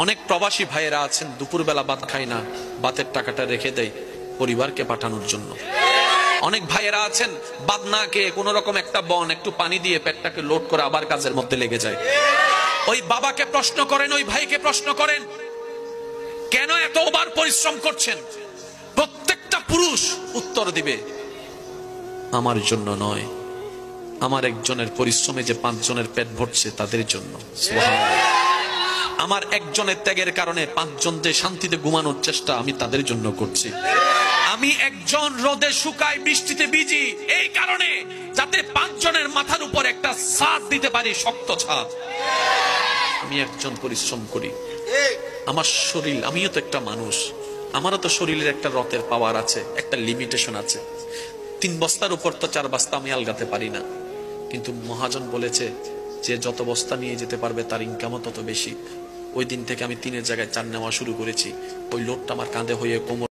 অনেক প্রবাসী ভাইয়েরা আছেন দুপুরবেলা ভাত খায় না, ভাতের টাকাটা রেখে দেয় পরিবারকে পাঠানোর জন্য। অনেক ভাইয়েরা আছেন ভাত না খেয়ে কোন রকম একটা বন একটু পানি দিয়ে পেটটাকে লোড করে আবার কাজের মধ্যে লেগে যায়। ওই বাবাকে প্রশ্ন করেন, ওই ভাইকে প্রশ্ন করেন, কেন এত ওভার পরিশ্রম করছেন? প্রত্যেকটা পুরুষ উত্তর দিবে, আমার জন্য নয়, আমার একজনের পরিশ্রমে যে 5 জনের পেট ভরছে তাদের জন্য। আমার একজনের ত্যাগের কারণে 5 জন যে শান্তিতে ঘুমানোর চেষ্টা আমি তাদের জন্য করছি। আমি একজন রোদে শুকাই বৃষ্টিতে ভিজি এই কারণে যাতে 5 জনের মাথার উপর একটা ছাদ দিতে পারি, শক্ত ছাদ। আমি একজন পরিশ্রম করি, আমার শরীর, আমিও তো একটা মানুষ, আমারও তো শরীরের একটা রথের পাওয়ার আছে, একটা লিমিটেশন আছে। 3 বস্তার উপর তো 4 বস্তা আমি আলগাতে পারি না। কিন্তু মহাজন বলেছে যে যত বস্তা নিয়ে যেতে পারবে তার ইনকামও তত বেশি। ওই দিন থেকে আমি 3-এর জায়গায় 4 নেওয়া শুরু করেছি। ওই লোডটা আমার কাঁধে হয়ে কোমর